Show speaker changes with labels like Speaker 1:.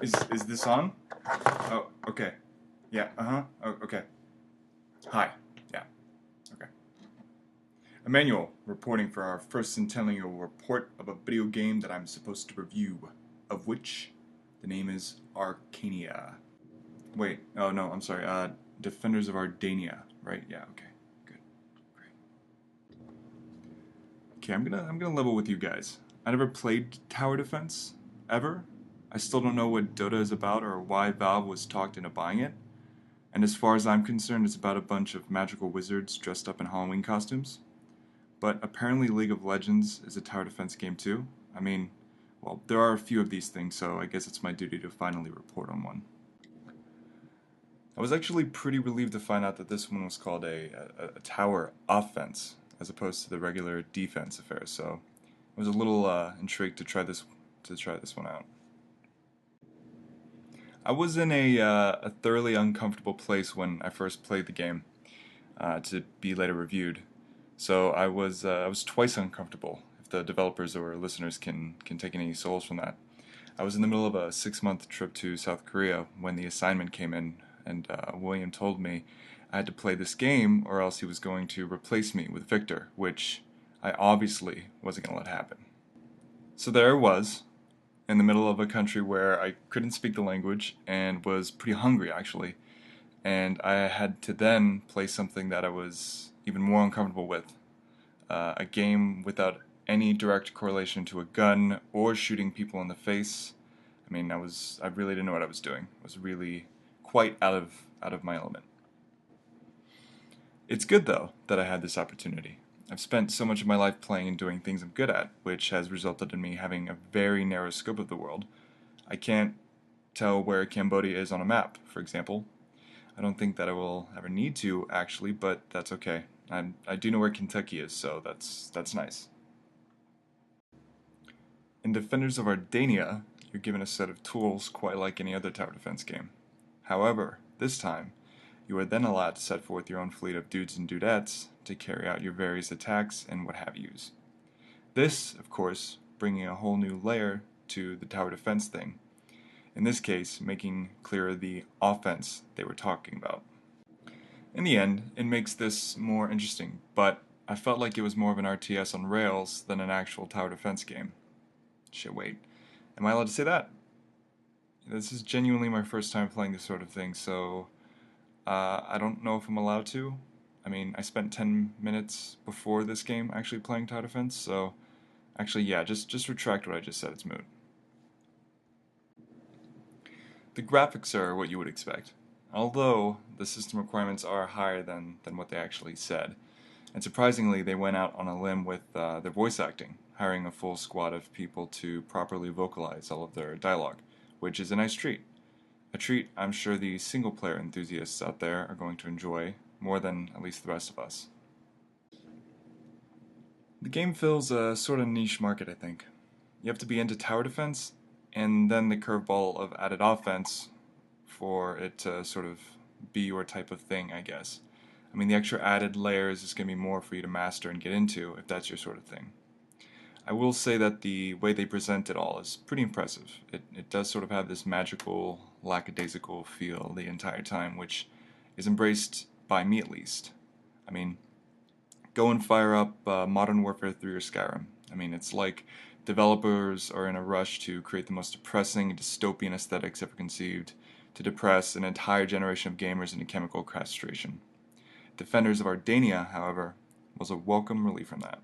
Speaker 1: Is this on? Oh, okay. Yeah, uh-huh. Oh, okay. Hi. Yeah, okay. Emanuel, reporting for our first centennial report of a video game that I'm supposed to review, of which the name is Arcania. Wait, oh no, I'm sorry, Defenders of Ardania, right? Yeah, okay. Good. Great. Okay, I'm gonna level with you guys. I never played tower defense, ever. I still don't know what Dota is about or why Valve was talked into buying it. And as far as I'm concerned, it's about a bunch of magical wizards dressed up in Halloween costumes. But apparently League of Legends is a tower defense game too. I mean, well, there are a few of these things, so I guess it's my duty to finally report on one. I was actually pretty relieved to find out that this one was called a tower offense, as opposed to the regular defense affair, so I was a little intrigued to try this one out. I was in a thoroughly uncomfortable place when I first played the game, to be later reviewed. So I was twice uncomfortable. If the developers or listeners can take any solace from that, I was in the middle of a 6 month trip to South Korea when the assignment came in, and William told me I had to play this game or else he was going to replace me with Victor, which I obviously wasn't going to let happen. So there I was, in the middle of a country where I couldn't speak the language and was pretty hungry actually, and I had to then play something that I was even more uncomfortable with, a game without any direct correlation to a gun or shooting people in the face. I mean, I really didn't know what I was doing. I was really quite out of my element. It's good though that I had this opportunity. I've spent so much of my life playing and doing things I'm good at, which has resulted in me having a very narrow scope of the world. I can't tell where Cambodia is on a map, for example. I don't think that I will ever need to actually, but that's okay. I do know where Kentucky is, so that's nice. In Defenders of Ardania, you're given a set of tools quite like any other tower defense game. However, this time, you are then allowed to set forth your own fleet of dudes and dudettes to carry out your various attacks and what have yous. This, of course, bringing a whole new layer to the tower defense thing. In this case, making clearer the offense they were talking about. In the end, it makes this more interesting, but I felt like it was more of an RTS on rails than an actual tower defense game. Shit, wait. Am I allowed to say that? This is genuinely my first time playing this sort of thing, so I don't know if I'm allowed to. I mean, I spent 10 minutes before this game actually playing tower defense, so actually, yeah, just retract what I just said. It's moot. The graphics are what you would expect, although the system requirements are higher than what they actually said. And surprisingly, they went out on a limb with their voice acting, hiring a full squad of people to properly vocalize all of their dialogue, which is a nice treat. A treat I'm sure the single player enthusiasts out there are going to enjoy more than at least the rest of us. The game fills a sort of niche market, I think. You have to be into tower defense, and then the curveball of added offense for it to sort of be your type of thing, I guess. I mean, the extra added layers is going to be more for you to master and get into if that's your sort of thing. I will say that the way they present it all is pretty impressive. It does sort of have this magical, lackadaisical feel the entire time, which is embraced by me at least. I mean, go and fire up Modern Warfare 3 or Skyrim. I mean, it's like developers are in a rush to create the most depressing dystopian aesthetics ever conceived, to depress an entire generation of gamers into chemical castration. Defenders of Ardania, however, was a welcome relief from that.